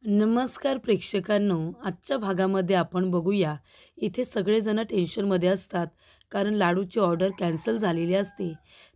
नमस्कार प्रेक्षकांनो, आजच्या भागामध्ये आपण बघूया. इथे सगळेजण टेन्शनमध्ये असतात कारण लाडूची ऑर्डर कॅन्सल झालेली असते.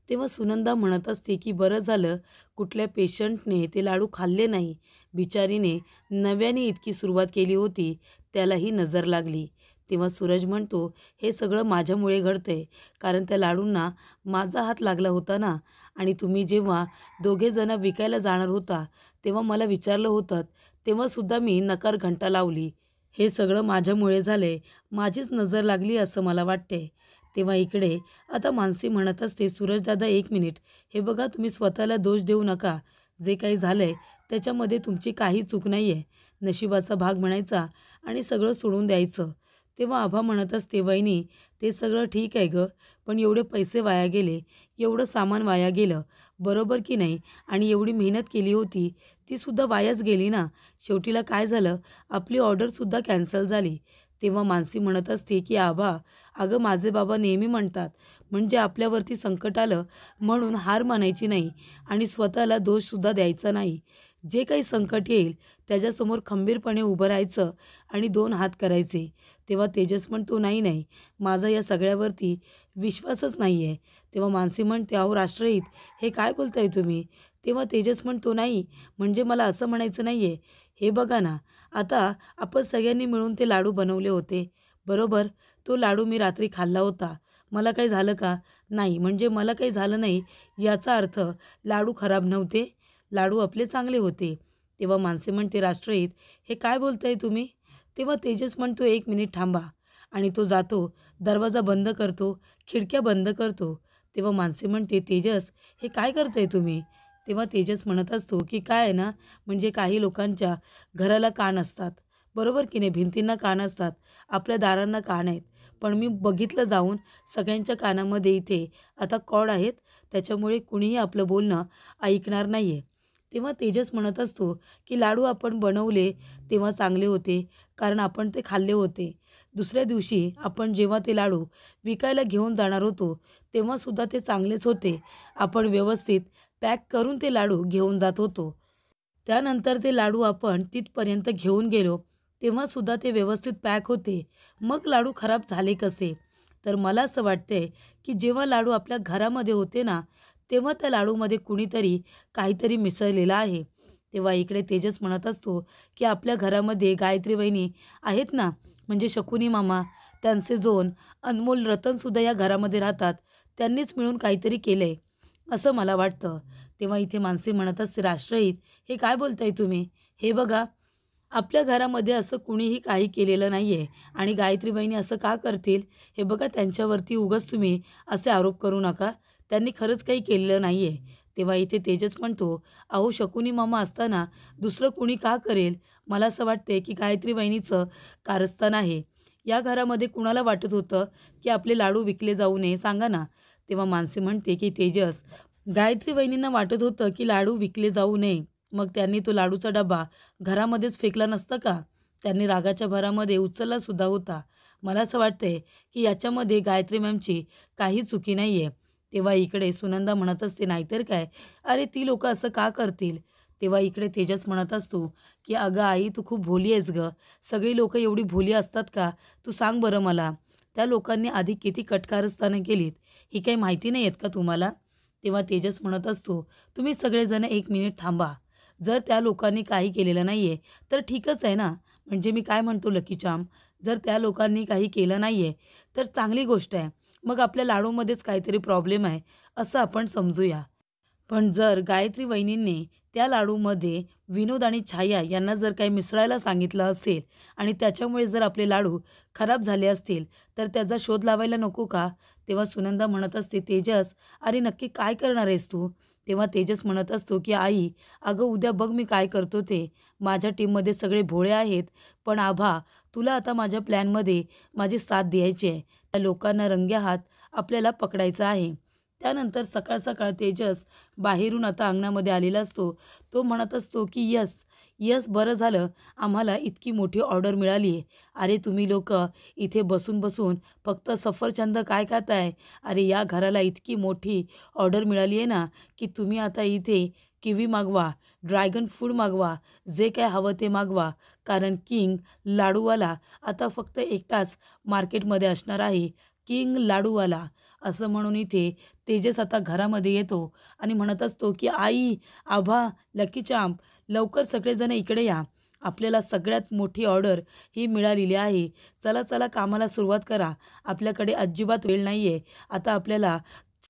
तेव्हा सुनंदा म्हणत असते की बरं झालं कुठल्या पेशंटने ते लाडू खाल्ले नाही. बिचारीने नव्याने इतकी सुरुवात केली होती, त्यालाही नजर लागली. तेव्हा सूरज म्हणतो, हे सगळं माझ्यामुळे घडतंय, कारण त्या लाडूंना माझा हात लागला होता ना. आणि तुम्ही जेव्हा दोघेजण विकायला जाणार होता तेव्हा मला विचारलं होतं, तेव्हासुद्धा मी नकार घंटा लावली. हे सगळं माझ्यामुळे झाले, माझीच नजर लागली असं मला वाटते. तेव्हा इकडे आता मानसी म्हणत असते, सूरज दादा एक मिनिट, हे बघा तुम्ही स्वतःला दोष देऊ नका. जे काही झालंय त्याच्यामध्ये तुमची काही चूक नाही आहे. नशिबाचा भाग म्हणायचा आणि सगळं सोडून द्यायचं. तेव्हा आभा म्हणत असते, वहिनी ते सगळं ठीक आहे गं, पण एवढे पैसे वाया गेले, एवढं सामान वाया गेलं, बरोबर की नाही? आणि एवढी मेहनत केली होती तीसुद्धा वायाच गेली ना. शेवटीला काय झालं, आपली ऑर्डरसुद्धा कॅन्सल झाली. तेव्हा मानसी म्हणत असते की आभा, अगं माझे बाबा नेहमी म्हणतात, म्हणजे आपल्यावरती संकट आलं म्हणून हार मानायची नाही आणि स्वतःला दोषसुद्धा द्यायचा नाही. जे काही संकट येईल त्याच्यासमोर खंबीरपणे उभं राहायचं आणि दोन हात करायचे. तेव्हा तेजस म्हणतो, नाही नाही, माझा या सगळ्यावरती विश्वासच नाही आहे. तेव्हा मानसी म्हणते, अहो राष्ट्रहित, हे काय बोलताय तुम्ही? तेव्हा तेजस म्हणतो, नाही म्हणजे मला असं म्हणायचं नाही आहे. हे बघा ना, आता आपण सगळ्यांनी मिळून ते लाडू बनवले होते, बरोबर? तो लाडू मी रात्री खाल्ला होता. मला काही झालं का? नाही. म्हणजे मला काही झालं नाही याचा अर्थ लाडू खराब नव्हते, लाडू आपले चांगले होते. तेव्हा मानसी म्हणते, राष्ट्रहित, हे काय बोलताय तुम्ही? तेव्हा तेजस म्हणतो, एक मिनिट थांबा. आणि तो जातो, दरवाजा बंद करतो, खिडक्या बंद करतो. तेव्हा मानसी म्हणते, तेजस, हे काय करताय तुम्ही? तेव्हा तेजस म्हणत असतो की काय आहे ना, म्हणजे काही लोकांच्या घराला कान असतात, बरोबर की नाही? भिंतींना कान असतात, आपल्या दारांना कान आहेत. पण मी बघितलं जाऊन, सगळ्यांच्या कानामध्ये इथे आता कॉड आहेत, त्याच्यामुळे कुणीही आपलं बोलणं ऐकणार नाही आहे. तेव्हा तेजस म्हणत असतो की लाडू आपण बनवले तेव्हा चांगले होते, कारण आपण ते खाल्ले होते. दुसऱ्या दिवशी आपण जेव्हा ते लाडू विकायला घेऊन जाणार होतो तेव्हासुद्धा ते चांगलेच होते. आपण व्यवस्थित पॅक करून ते लाडू घेऊन जात होतो. त्यानंतर ते लाडू आपण तिथपर्यंत घेऊन गेलो तेव्हासुद्धा ते व्यवस्थित पॅक होते. मग लाडू खराब झाले कसे? तर मला असं वाटतंय की जेव्हा लाडू आपल्या घरामध्ये होते ना, तेव्हा त्या लाडूमध्ये कुणीतरी काहीतरी मिसळलेलं आहे. तेव्हा इकडे तेजस म्हणत असतो की आपल्या घरामध्ये गायत्री वहिनी आहेत ना, म्हणजे शकुनी मामा, त्यांचे जोन अनमोल रतनसुद्धा या घरामध्ये राहतात. त्यांनीच मिळून काहीतरी केलं आहे असं मला वाटतं. तेव्हा इथे मानसी म्हणत असते, राष्ट्रहित, हे काय बोलताय तुम्ही? हे बघा, आपल्या घरामध्ये असं कुणीही काही केलेलं नाही आहे आणि गायत्री बहिणी असं का करतील? हे बघा, त्यांच्यावरती उगाच तुम्ही असे आरोप करू नका. त्यांनी खरंच काही केलेलं नाही आहे. तेव्हा इथे तेजस म्हणतो, अहो शकुनी मामा असताना दुसरं कुणी का करेल? मला असं वाटते की गायत्री बहिणीचं कारस्थान आहे. या घरामध्ये कुणाला वाटत होतं की आपले लाडू विकले जाऊ नये, सांगा ना? तेव्हा मानसी म्हणते की तेजस, गायत्री वहिनींना वाटत होतं की लाडू विकले जाऊ नये, मग त्यांनी तो लाडूचा डबा घरामध्येच फेकला नसता का? त्यांनी रागाच्या भरामध्ये उचललासुद्धा होता. मला असं वाटतंय की याच्यामध्ये गायत्री मॅमची काही चुकी नाही आहे. तेव्हा इकडे सुनंदा म्हणत असते, नाहीतर काय, अरे ती लोकं असं का करतील? तेव्हा इकडे तेजस म्हणत असतो की अगं आई, तू खूप भोली आहेस गं. सगळी लोकं एवढी भोली असतात का? तू सांग बरं मला. त्या लोकांनी आधी किती कटकारस्थानं केलीत, ही काही माहिती नाही आहेत का तुम्हाला? तेव्हा तेजस म्हणत असतो, तुम्ही सगळेजण एक मिनिट थांबा. जर त्या लोकांनी काही केलेलं नाही आहे तर ठीकच आहे ना. म्हणजे मी काय म्हणतो लकी चार्म, जर त्या लोकांनी काही केलं नाही आहे तर चांगली गोष्ट आहे. मग आपल्या लाडूमध्येच काहीतरी प्रॉब्लेम आहे असं आपण समजूया. पण जर गायत्री वहिनींनी त्या लाडूमध्ये विनोद आणि छाया यांना जर काही मिसळायला सांगितलं असेल आणि त्याच्यामुळे जर आपले लाडू खराब झाले असतील तर त्याचा शोध लावायला नको का? तेव्हा सुनंदा म्हणत असते, तेजस, अरे नक्की काय करणार आहेस तू? तेव्हा तेजस म्हणत असतो की आई, अगं उद्या बघ मी काय करतो ते. माझ्या टीममध्ये सगळे भोळे आहेत, पण आभा, तुला आता माझ्या प्लॅनमध्ये माझी साथ द्यायची आहे. त्या लोकांना रंगेहात आपल्याला पकडायचं आहे. त्यानंतर सकाळ सकाळ तेजस बाहेरून आता अंगणामध्ये आलेला असतो. तो म्हणत असतो की यस, यस, बरं झालं आम्हाला इतकी मोठी ऑर्डर मिळाली आहे. अरे तुम्ही लोकं इथे बसून बसून फक्त सफरचंद काय खाताय? अरे या घराला इतकी मोठी ऑर्डर मिळाली आहे ना, की तुम्ही आता इथे किवी मागवा, ड्रॅगन फ्रूट मागवा, जे काय हवं ते मागवा, कारण किंग लाडूवाला आता फक्त एकटाच मार्केटमध्ये असणार आहे. किंग लाडूवाला असं म्हणून इथे तेजस आता घरामध्ये येतो आणि म्हणत असतो की आई, आभा, लकी चांप, लवकर सगळेजण इकडे या. आपल्याला सगळ्यात मोठी ऑर्डर ही मिळालेली आहे. चला चला कामाला सुरुवात करा. आपल्याकडे अजिबात वेळ नाही आहे. आता आपल्याला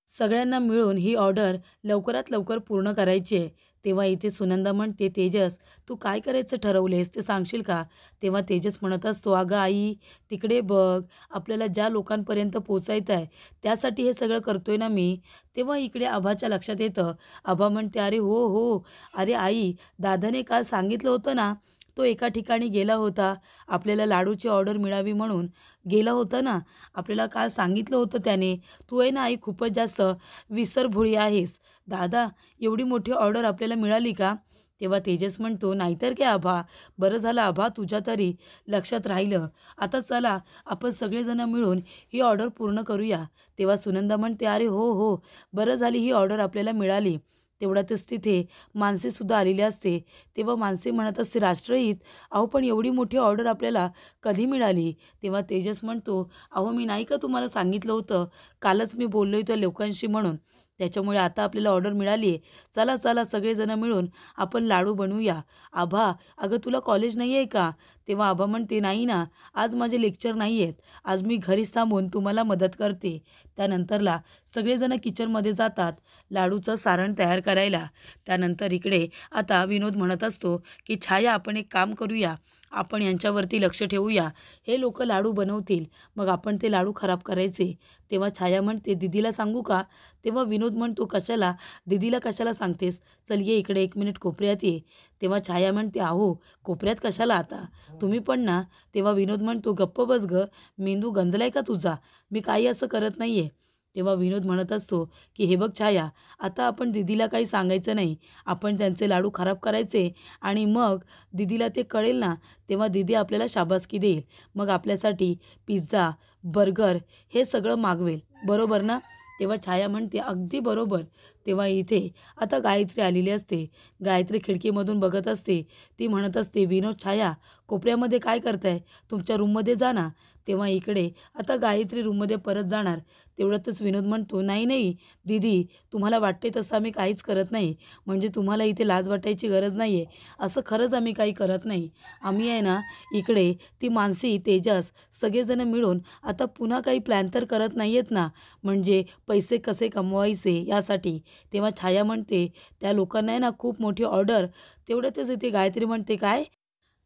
सगळ्यांना मिळून ही ऑर्डर लवकरात लवकर पूर्ण करायची आहे. तेव्हा इथे सुनंदा म्हणते, तेजस तू काय करायचं ठरवलेस ते सांगशील का? तेव्हा तेजस म्हणत असतो, अगं आई, तिकडे बघ, आपल्याला ज्या लोकांपर्यंत पोचायचं आहे त्यासाठी हे सगळं करतोय ना मी. तेव्हा इकडे आभाच्या लक्षात येतं. आभा म्हणते, अरे हो हो, अरे आई, दादाने काल सांगितलं होतं ना, तो एका ठिकाणी गेला होता, आपल्याला लाडूची ऑर्डर मिळावी म्हणून गेला होता ना. आपल्याला काल सांगितलं होतं त्याने. तू आहे ना आई, खूपच जास्त विसरभोळी आहेस. दादा, एवढी मोठी ऑर्डर आपल्याला मिळाली का? तेव्हा तेजस म्हणतो, नाहीतर काय आभा, बरं झालं आभा तुझ्या तरी लक्षात राहिलं. आता चला आपण सगळेजण मिळून ही ऑर्डर पूर्ण करूया. तेव्हा सुनंदा म्हणते, अरे हो हो, बरं झाली ही ऑर्डर आपल्याला मिळाली. तेवढ्यातच तिथे मानसीसुद्धा आलेली असते. तेव्हा मानसी म्हणत असते, राष्ट्रहित, अहो पण एवढी मोठी ऑर्डर आपल्याला कधी मिळाली? तेव्हा तेजस म्हणतो, अहो मी नाही का तुम्हाला सांगितलं होतं, कालच मी बोललो त्या लोकांशी म्हणून, त्याच्यामुळे आता आपल्याला ऑर्डर मिळाली आहे. चला चला सगळेजण मिळून आपण लाडू बनवूया. आभा, अगं तुला कॉलेज नाही आहे का? तेव्हा आभा म्हणते, नाही ना, आज माझे लेक्चर नाही आहेत, आज मी घरीच थांबून तुम्हाला मदत करते. त्यानंतरला सगळेजण किचनमध्ये जातात लाडूचं सारण तयार करायला. त्यानंतर इकडे आता विनोद म्हणत असतो की छाया, आपण एक काम करूया, आपण यांच्यावरती लक्ष ठेवूया. हे लोक लाडू बनवतील, मग आपण ते लाडू खराब करायचे. तेव्हा छाया म्हणते, दीदीला सांगू का? तेव्हा विनोद म्हणतो, कशाला दीदीला, कशाला सांगतेस? चल ये इकडे, 1 मिनिट कोपऱ्यात ये. तेव्हा छाया म्हणते, अहो कोपऱ्यात कशाला आता, तुम्ही पण ना. तेव्हा विनोद म्हणतो, गप्प बस ग, मेंदू गंजलाय का तुझा? मी काही असं करत नाही आहे. तेव्हा विनोद म्हणत असतो की हे बघ छाया, आता आपण दीदीला काही सांगायचं नाही, आपण त्यांचे लाडू खराब करायचे आणि मग दीदीला ते कळेल ना, तेव्हा दीदी आपल्याला शाबासकी देईल. मग आपल्यासाठी पिझ्झा, बर्गर हे सगळं मागवेल, बरोबर ना? तेव्हा छाया म्हणते, अगदी बरोबर. तेव्हा इथे आता गायत्री आलेली असते. गायत्री खिडकीमधून बघत असते. ती म्हणत असते, विनोद, छाया कोपऱ्यामध्ये काय करताय? तुमच्या रूममध्ये जा ना. तेव्हा इकडे आता गायत्री रूममध्ये परत जाणार. तेवढ्यातच विनोद म्हणतो, नाही नाही दीदी, तुम्हाला वाटते तसं आम्ही काहीच करत नाही. म्हणजे तुम्हाला इथे लाज वाटायची गरज नाही आहे. असं खरंच आम्ही काही करत नाही. आम्ही आहे ना इकडे ती मानसी, तेजस सगळेजण मिळून आता पुन्हा काही प्लॅन तर करत नाही आहेत ना, म्हणजे पैसे कसे कमवायचे यासाठी. तेव्हा छाया म्हणते, त्या लोकांना आहे ना खूप मोठी ऑर्डर. तेवढ्यातच इथे गायत्री म्हणते, काय?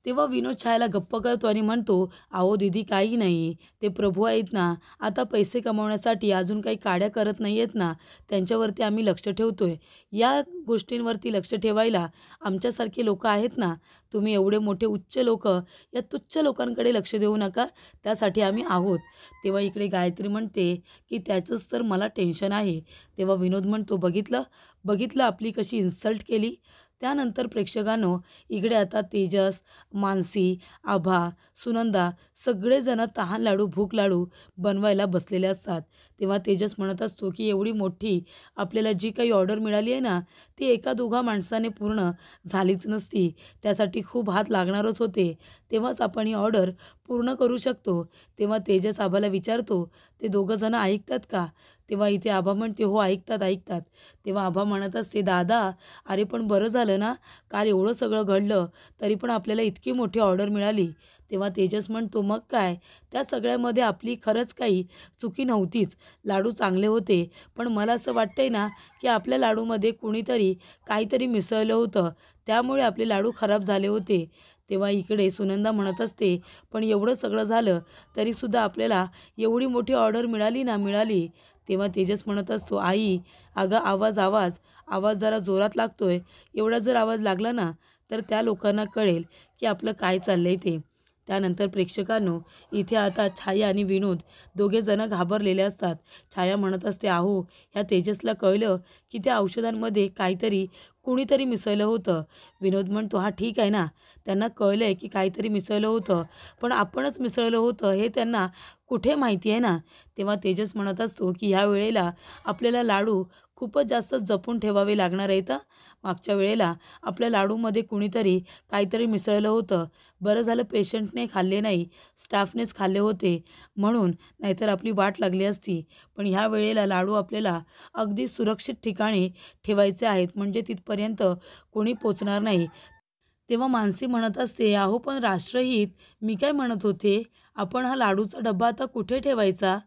तेव्हा विनोद छायाला गप्प करतो आणि म्हणतो, अहो दीदी, काही नाही, ते प्रभू आहेत ना, आता पैसे कमवण्यासाठी अजून काही काड्या करत नाही आहेत ना, त्यांच्यावरती आम्ही लक्ष ठेवतोय. या गोष्टींवरती लक्ष ठेवायला आमच्यासारखे लोक आहेत ना. तुम्ही एवढे मोठे उच्च लोक या तुच्छ लोकांकडे लक्ष देऊ नका, त्यासाठी आम्ही आहोत. तेव्हा इकडे गायत्री म्हणते की त्याचंच तर मला टेन्शन आहे. तेव्हा विनोद म्हणतो, बघितलं बघितलं आपली कशी इन्सल्ट केली. त्यानंतर प्रेक्षकांनो, इकडे आता तेजस, मानसी, आभा, सुनंदा सगळेजण तहान लाडू, भूक लाडू बनवायला बसलेले असतात. तेव्हा तेजस म्हणत असतो की एवढी मोठी आपल्याला जी काही ऑर्डर मिळाली आहे ना, ती एका दोघा माणसाने पूर्ण झालीच नसती. त्यासाठी खूप हात लागणारच होते. तेव्हाच आपण ही ऑर्डर पूर्ण करू शकतो. तेव्हा तेजस आभाला विचारतो, ते दोघंजणं ऐकतात का? तेव्हा इथे आभा म्हणते, हो ऐकतात ऐकतात. तेव्हा आभा म्हणत असते, दादा, अरे पण बरं झालं ना, काल एवढं सगळं घडलं तरी पण आपल्याला इतकी मोठी ऑर्डर मिळाली. तेव्हा तेजस म्हणतो, मग काय, त्या सगळ्यामध्ये आपली खरंच काही चुकी नव्हतीच. लाडू चांगले होते, पण मला असं वाटतंय ना की आपल्या लाडूमध्ये कुणीतरी काहीतरी मिसळलं होतं, त्यामुळे आपले लाडू खराब झाले होते. तेव्हा इकडे सुनंदा म्हणत असते, पण एवढं सगळं झालं तरीसुद्धा आपल्याला एवढी मोठी ऑर्डर मिळाली ना, मिळाली. तेव्हा तेजस म्हणत असतो, आई, अगं आवाज आवाज आवाज जरा जोरात लागतोय. एवढा जर आवाज लागला ना, तर त्या लोकांना कळेल की आपलं काय चाललंय ते. त्यानंतर प्रेक्षकांनो, इथे आता छाया आणि विनोद दोघेजणं घाबरलेले असतात. छाया म्हणत असते, अहो ह्या तेजसला कळलं की त्या औषधांमध्ये काहीतरी कुणीतरी मिसळलं होतं. विनोद म्हणतो, हा ठीक आहे ना, त्यांना कळलं आहे की काहीतरी मिसळलं होतं, पण आपणच मिसळलं होतं हे त्यांना कुठे माहिती आहे ना. तेव्हा तेजस म्हणत असतो की ह्या वेळेला आपल्याला लाडू खूपच जास्त जपून ठेवावे लागणार आहेत, मागच्या वेळेला आपल्या लाडूमध्ये कुणीतरी काहीतरी मिसळलं होतं. बरं झालं पेशंटने खाल्ले नाही, स्टाफनेच खाल्ले होते म्हणून, नाहीतर आपली वाट लागली असती. पण ह्या वेळेला लाडू आपल्याला अगदी सुरक्षित ठिकाणी ठेवायचे आहेत, म्हणजे तिथपर्यंत कोणी पोचणार नाही. तेव्हा मानसी म्हणत असते, "अहो पण राष्ट्रहित, मी काय म्हणत होते, आपण हा लाडूचा डब्बा आता कुठे ठेवायचा?"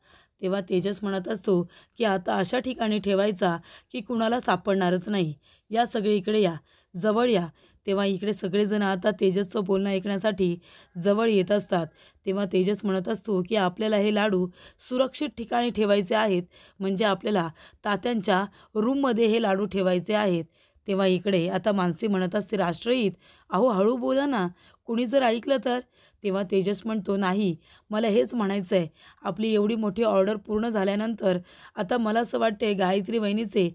तेव्हा तेजस म्हणत असतो, की "आता अशा ठिकाणी ठेवायचा, की कुणाला सापडणारच नाही. या सगळे इकडे या, जवळ या." तेव्हा इकडे सगळेजण आता तेजसचं बोलणं ऐकण्यासाठी जवळ येत असतात. तेव्हा तेजस म्हणत असतो, की "आपल्याला हे लाडू सुरक्षित ठिकाणी ठेवायचे आहेत, म्हणजे आपल्याला तात्यांच्या रूममध्ये हे लाडू ठेवायचे आहेत." तेव्हा इकडे आता मानसी म्हणत असते, "राष्ट्रहित, अहो हळू बोला ना, कुणी जर ऐकलं तर?" तेव्हा तेजस म्हणतो, "नाही, मला हेच म्हणायचं आहे. आपली एवढी मोठी ऑर्डर पूर्ण झाल्यानंतर आता मला असं वाटतंय गायत्री वहिनीचे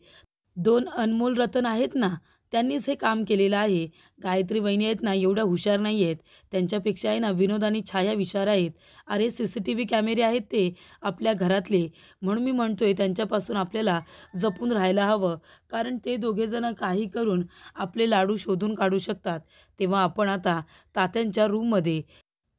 2 अनमोल रतन आहेत ना, त्यांनीच हे काम केलेलं आहे. गायत्री वहिनी आहेत ना, एवढ्या हुशार नाही आहेत. त्यांच्यापेक्षा आहे ना विनोद आणि छाया हुशार आहेत. अरे CCTV कॅमेरे आहेत ते आपल्या घरातले. म्हणून मी म्हणतोय त्यांच्यापासून आपल्याला जपून राहायला हवं. कारण ते दोघेजणं काही करून आपले लाडू शोधून काढू शकतात. तेव्हा आपण आता तात्यांच्या रूममध्ये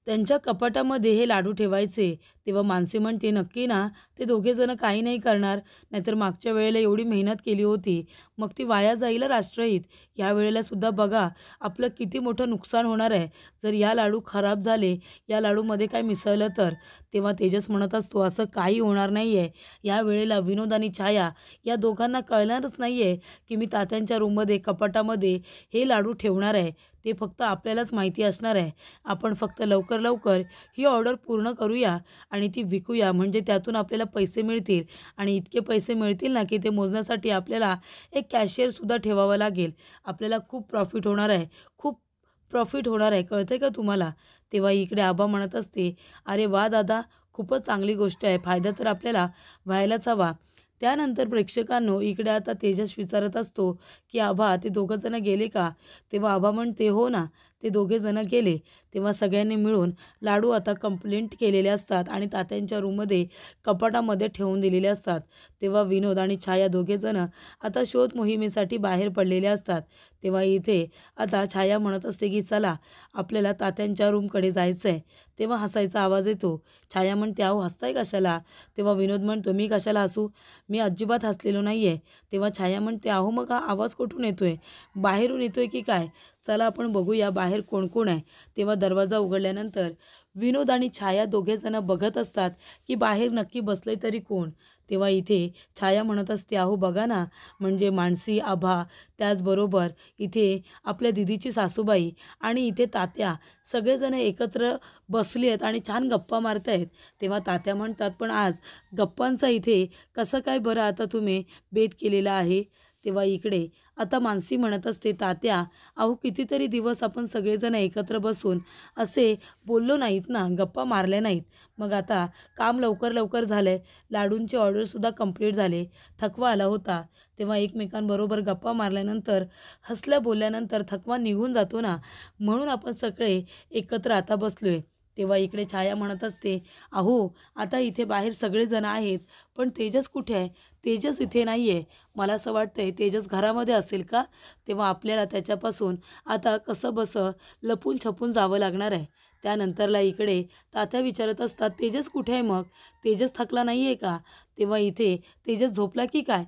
त्यांच्या कपाटामध्ये हे लाडू ठेवायचे." तेव्हा मानसी म्हणते, "नक्की ना? ते दोघेजणं काही नाही करणार? नाहीतर मागच्या वेळेला एवढी मेहनत केली होती, मग ती वाया जाईल राष्ट्रहित. या वेळेला सुद्धा बघा आपलं किती मोठं नुकसान होणार आहे. जर या लाडू खराब झाले, या लाडूमध्ये काय मिसळलं तर?" तेव्हा तेजस म्हणत असतो, "असं काही होणार नाही आहे. या वेळेला विनोद आणि छाया या दोघांना कळणारच नाही आहे, की मी तात्यांच्या रूममध्ये कपाटामध्ये हे लाडू ठेवणार आहे. ते फक्त आपल्यालाच माहिती असणार आहे. आपण फक्त लवकर लवकर ही ऑर्डर पूर्ण करूया आणि ती विकूया, म्हणजे त्यातून आपल्याला पैसे मिळतील आणि इतके पैसे मिळतील ना, की ते मोजण्यासाठी आपल्याला एक कॅशियरसुद्धा ठेवावा लागेल. आपल्याला खूप प्रॉफिट होणार आहे, खूप प्रॉफिट होणार आहे. कळतंय का तुम्हाला?" तेव्हा इकडे आबा म्हणत असते, "अरे वाह दादा, खूपच चांगली गोष्ट आहे. फायदा तर आपल्याला व्हायलाच हवा." त्यानंतर प्रेक्षकांनो इकडे आता तेजस विचारत असतो, की "आबा ते दोघंजणं गेले का?" तेव्हा आबा म्हणते, "हो ना, ते दोघेजणं गेले." तेव्हा सगळ्यांनी मिळून लाडू आता कंप्लेंट केलेले असतात आणि तात्यांच्या रूममध्ये कपाटामध्ये ठेवून दिलेले असतात. तेव्हा विनोद आणि छाया दोघेजणं आता शोध मोहिमेसाठी बाहेर पडलेले असतात. तेव्हा इथे आता छाया म्हणत असते, की "चला, आपल्याला तात्यांच्या रूमकडे जायचं आहे." तेव्हा हसायचा आवाज येतो. छाया म्हणते, "अहो हसताय कशाला?" तेव्हा विनोद म्हणतो, "मी कशाला हसू? मी अजिबात हसलेलो नाही आहे." तेव्हा छाया म्हणते, "अहो मग हा आवाज कुठून येतोय? बाहेरून येतोय की काय? चला आपण बघूया बाहेर कोण कोण आहे." तेव्हा दरवाजा उघडल्यानंतर विनोद आणि छाया दोघेजणं बघत असतात, की बाहेर नक्की बसले तरी कोण? तेव्हा इथे छाया म्हणत असते, "अहो बघा ना, म्हणजे मानसी, आभा, त्याचबरोबर इथे आपल्या दीदीची सासूबाई आणि इथे तात्या सगळेजण एकत्र बसले आहेत आणि छान गप्पा मारतायत." तेव्हा तात्या म्हणतात, "पण आज गप्पांचा इथे कसं काय बरं आता तुम्ही बेत केलेला आहे?" तेव्हा इकडे आता मानसी म्हणत असते, "तात्या, अहो कितीतरी दिवस आपण सगळेजण एकत्र बसून असे बोललो नाहीत ना, गप्पा मारल्या नाहीत. मग आता काम लवकर लवकर झालं आहे, लाडूंचे ऑर्डरसुद्धा कंप्लीट झाले, थकवा आला होता. तेव्हा एकमेकांबरोबर गप्पा मारल्यानंतर, हसल्या बोलल्यानंतर थकवा निघून जातो ना, म्हणून आपण सगळे एकत्र आता बसलोय." तेव्हा इकडे छाया म्हणत असते, "अहो, आता इथे बाहेर सगळेजण आहेत, पण तेजस कुठे आहे? तेजस इथे नाही आहे. मला असं वाटतंय तेजस घरामध्ये असेल का?" तेव्हा आपल्याला त्याच्यापासून आता कसंबसं लपून-छपून जावं लागणार आहे. त्यानंतरला इकडे तात्या विचारत असतात, "तेजस कुठे आहे मग? तेजस थकला नाही आहे का?" तेव्हा इथे तेजस झोपला की काय?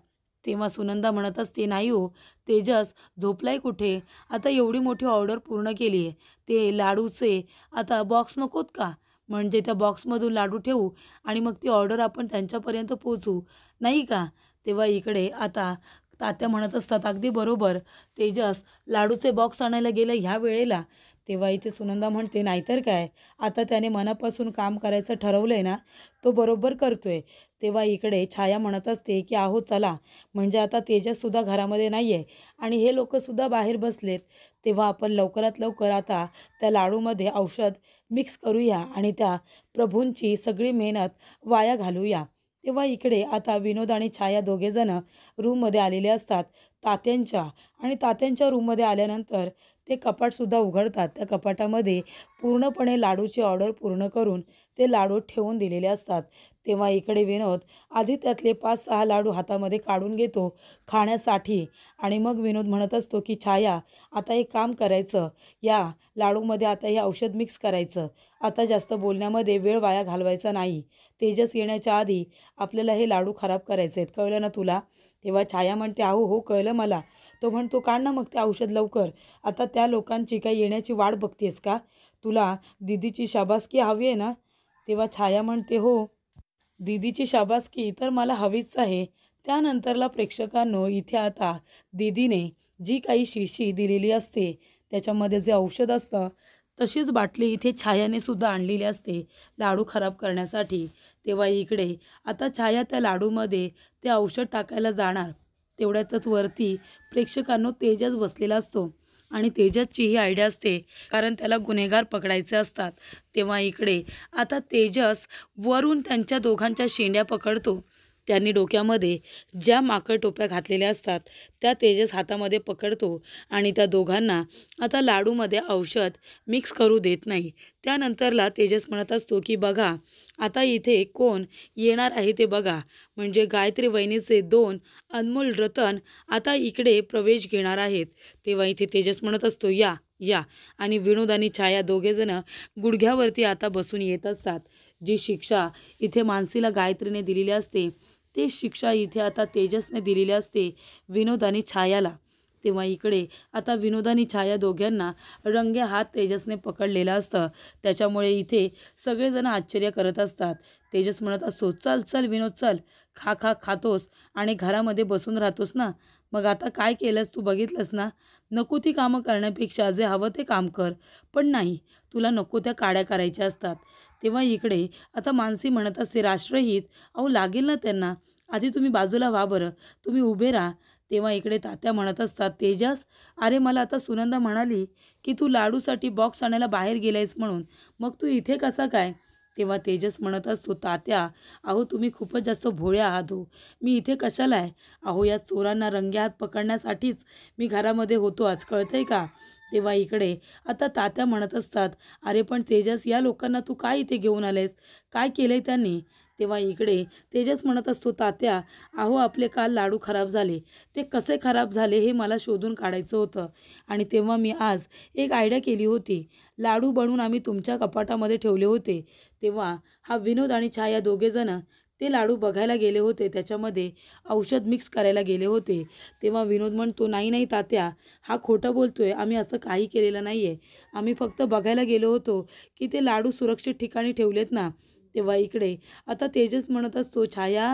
तेव्हा सुनंदा म्हणत असते, "नाही हो, तेजस झोपलाय कुठे? आता एवढी मोठी ऑर्डर पूर्ण केली आहे. ते लाडूचे आता बॉक्स नकोत का? म्हणजे त्या बॉक्समधून लाडू ठेवू आणि मग ती ऑर्डर आपण त्यांच्यापर्यंत पोहोचवू, नाही का?" तेव्हा इकडे आता तात्या म्हणत असतात, "अगदी बरोबर, तेजस लाडूचे बॉक्स आणायला गेलं ह्या वेळेला." तेव्हा इथे सुनंदा म्हणते, "नाहीतर काय, आता त्याने मनापासून काम करायचं ठरवलं आहे ना, तो बरोबर करतोय." तेव्हा इकडे छाया म्हणत असते, की "अहो चला, म्हणजे आता तेजससुद्धा घरामध्ये नाही आहे आणि हे लोकंसुद्धा बाहेर बसलेत. तेव्हा आपण लवकरात लवकर आता त्या लाडूमध्ये औषध मिक्स करूया आणि त्या प्रभूंची सगळी मेहनत वाया घालवूया." तेव्हा इकडे आता विनोद आणि छाया दोघेजणं रूममध्ये आलेले असतात तात्यांच्या, आणि तात्यांच्या रूममध्ये आल्यानंतर ते कपाटसुद्धा उघडतात. त्या कपाटामध्ये पूर्णपणे लाडूची ऑर्डर पूर्ण करून ते लाडू ठेवून दिलेले असतात. तेव्हा इकडे विनोद आधी त्यातले 5-6 लाडू हातामध्ये काढून घेतो खाण्यासाठी आणि मग विनोद म्हणत असतो की छाया, आता एक काम करायचं, या लाडूमध्ये आता हे औषध मिक्स करायचं. आता जास्त बोलण्यामध्ये वेळ वाया घालवायचा नाही. तेजस येण्याच्या आधी आपल्याला हे लाडू खराब करायचे आहेत, कळलं ना तुला? तेव्हा छाया म्हणते, अहो हो कळलं मला. तो म्हणतो, काढ ना मग ते औषध लवकर. आता त्या लोकांची काही येण्याची वाट बघतेस का? तुला दीदीची शाबासकी हवी आहे ना? तेव्हा छाया म्हणते, हो, दीदीची शाबासकी तर मला हवीच आहे. त्यानंतरला प्रेक्षकांनो, इथे आता दीदीने जी काही शिशी दिलेली असते त्याच्यामध्ये जे औषध असतं, तशीच बाटली इथे छायाने सुद्धा आणलेली असते लाडू खराब करण्यासाठी. तेव्हा इकडे आता छाया त्या लाडूमध्ये ते औषध टाकायला जाणार. तेवढ्यातच वरती प्रेक्षकांनो तेजस बसलेला असतो आणि तेजसची ही आयडिया असते, कारण त्याला गुन्हेगार पकडायचे असतात. तेव्हा इकडे आता तेजस वरून त्यांच्या दोघांच्या शेंड्या पकडतो. त्यांनी डोक्यामध्ये ज्या माकड टोप्या घातलेल्या असतात त्या तेजस हातामध्ये पकडतो आणि त्या दोघांना आता लाडूमध्ये औषध मिक्स करू देत नाही. त्यानंतरला तेजस म्हणत असतो की बघा, आता इथे कोण येणार आहे ते बघा. म्हणजे गायत्री वहिनीचे 2 अनमोल रतन आता इकडे प्रवेश घेणार आहेत. तेव्हा इथे तेजस म्हणत असतो, या या, आणि विनोद आणि छाया दोघेजण गुडघ्यावरती आता बसून येत असतात. जी शिक्षा इथे मानसीला गायत्रीने दिलेली असते, ती शिक्षा इथे आता तेजसने दिलेली असते विनोद आणि छायाला. तेव्हा इकडे आता विनोद आणि छाया दोघांना रंगे हात तेजसने पकडलेलं असतं. त्याच्यामुळे इथे सगळेजण आश्चर्य करत असतात. तेजस म्हणत असतो, चल चल विनोद चल, खा खा खातोस आणि घरामध्ये बसून राहतोस ना, मग आता काय केलंस तू बघितलंस ना. नको ती कामं करण्यापेक्षा जे हवं ते काम कर. पण नाही, तुला नको त्या काड्या करायच्या असतात. तेव्हा इकडे आता मानसी म्हणत असते, राष्ट्रहित, अहो लागेल ना त्यांना, आधी तुम्ही बाजूला व्हा बरं, तुम्ही उभे राहा. तेव्हा इकडे तात्या म्हणत असतात, तेजस, अरे मला आता सुनंदा म्हणाली की तू लाडूसाठी बॉक्स आणायला बाहेर गेलायस म्हणून, मग तू इथे कसा काय? तेव्हा तेजस म्हणत असतो, तात्या, अहो तुम्ही खूपच जास्त भोळे आहात हो, मी इथे कशाला आहे? अहो या चोरांना रंगेहात पकडण्यासाठीच मी घरामध्ये होतो आज, कळतंय का? तेव्हा इकडे आता तात्या म्हणत असतात, अरे पण तेजस, या लोकांना तू काय इथे घेऊन आलेस? काय केलंय त्यांनी? तेव्हा इकडे तेजस म्हणत असतो, तात्या, अहो आपले काल लाडू खराब झाले, ते कसे खराब झाले हे मला शोधून काढायचं होतं आणि तेव्हा मी आज एक आयडिया केली होती. लाडू बनवून आम्ही तुमच्या कपाटामध्ये ठेवले होते. तेव्हा हा विनोद आणि छाया दोघेजण ते लाडू बघायला गेले होते, त्याच्यामध्ये औषध मिक्स करायला गेले होते. तेव्हा विनोद म्हणतो, नाही नाही तात्या, हा खोटं बोलतोय, आम्ही असं काही केलेलं नाही आहे. आम्ही फक्त बघायला गेलो होतो की ते लाडू सुरक्षित ठिकाणी ठेवलेत ना. तेव्हा इकडे आता तेजस म्हणत असतो, छाया,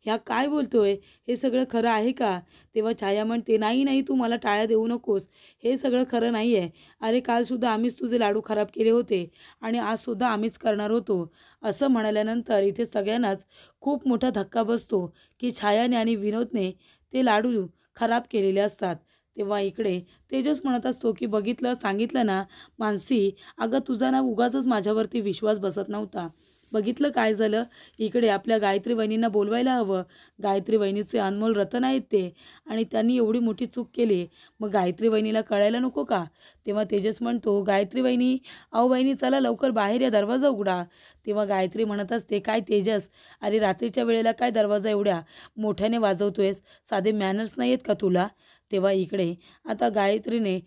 ह्या काय बोलतोय, हे सगळं खरं आहे का? तेव्हा छाया म्हणते, नाही नाही, तू मला टाळ्या देऊ नकोस, हे सगळं खरं नाही आहे. अरे कालसुद्धा आम्हीच तुझे लाडू खराब केले होते आणि आजसुद्धा आम्हीच करणार होतो. असं म्हणाल्यानंतर इथे सगळ्यांनाच खूप मोठा धक्का बसतो की छायाने आणि विनोदने ते लाडू खराब केलेले असतात. तेव्हा इकडे तेजस म्हणत असतो की बघितलं, सांगितलं ना मानसी, अगं तुझा ना उगाचच माझ्यावरती विश्वास बसत नव्हता. बघितलं काय झालं, इकडे आपल्या गायत्री वहिनींना बोलवायला हवं. गायत्री वहिनीचे अनमोल रतन आहेत ते, आणि त्यांनी एवढी मोठी चूक केली, मग गायत्री वहिनीला कळायला नको का? तेव्हा तेजस म्हणतो, गायत्री वहिनी, अहो वहिनी चला लवकर बाहेर या, दरवाजा उघडा. तेव्हा गायत्री म्हणत असते, काय तेजस, अरे रात्रीच्या वेळेला काय दरवाजा एवढ्या मोठ्याने वाजवतोयस, साधे मॅनर्स नाही आहेत का तुला? तेव्हा इकडे आता गायत्रीने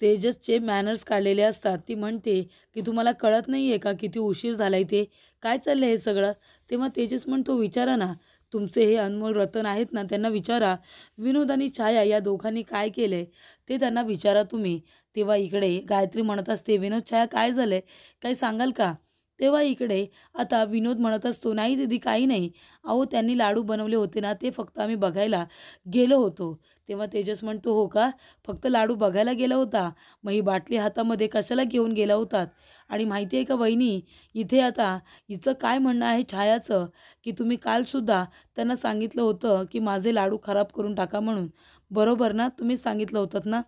तेजसचे मॅनर्स काढलेले असतात. ती म्हणते की तुम्हाला कळत नाही आहे का किती उशीर झाला आहे ते, काय चाललं हे सगळं? तेव्हा तेजस म्हणतो, विचारा ना, तुमचे हे अनमोल रतन आहेत ना, त्यांना विचारा. विनोद आणि छाया या दोघांनी काय केलं ते त्यांना विचारा तुम्ही. तेव्हा इकडे गायत्री म्हणत असते, विनोद, छाया, काय झालं आहे, काही सांगाल का? तेव्हा इकडे आता विनोद म्हणत असतो, नाही दीदी, काही नाही, अहो त्यांनी लाडू बनवले होते ना, ते फक्त आम्ही बघायला गेलो होतो. तेव्हा तेजस म्हणतो, हो का, फक्त लाडू बघायला गेला होता, मग ही बाटली हातामध्ये कशाला घेऊन गेला होतात? आणि माहिती आहे का वहिनी, इथे आता हिचं काय म्हणणं आहे छायाचं, की तुम्ही कालसुद्धा त्यांना सांगितलं होतं की माझे लाडू खराब करून टाका म्हणून, बरोबर ना, तुम्हीच सांगितलं होतं ना?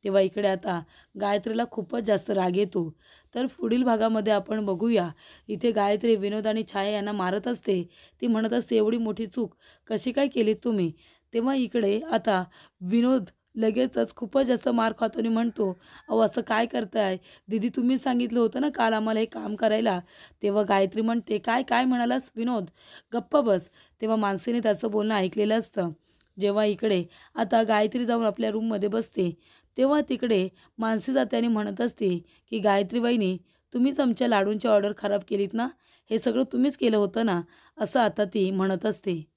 तेव्हा इकडे आता गायत्रीला खूपच जास्त राग येतो. तर पुढील भागामध्ये आपण बघूया, इथे गायत्री विनोद आणि छाया यांना मारत असते. ती म्हणत असते, एवढी मोठी चूक कशी काय केलीत तुम्ही? तेव्हा इकडे आता विनोद लगेचच खूपच जास्त मार खातो आणि म्हणतो, "अहो असं काय करताय? दीदी तुम्हीच सांगितलं होतं ना काल आम्हाला हे काम करायला." तेव्हा गायत्री म्हणते, "काय, काय म्हणालास विनोद? गप्प बस." तेव्हा मानसीने त्याचं बोलणं ऐकलेलं असतं. जेव्हा इकडे आता गायत्री जाऊन आपल्या रूममध्ये बसते, तेव्हा तिकडे मानसी जाते आणि म्हणत असते, की "गायत्री वहिनी, तुम्हीच आमच्या लाडूंची ऑर्डर खराब केलीत ना? हे सगळं तुम्हीच केलं होतं ना?" असं आता ती म्हणत असते.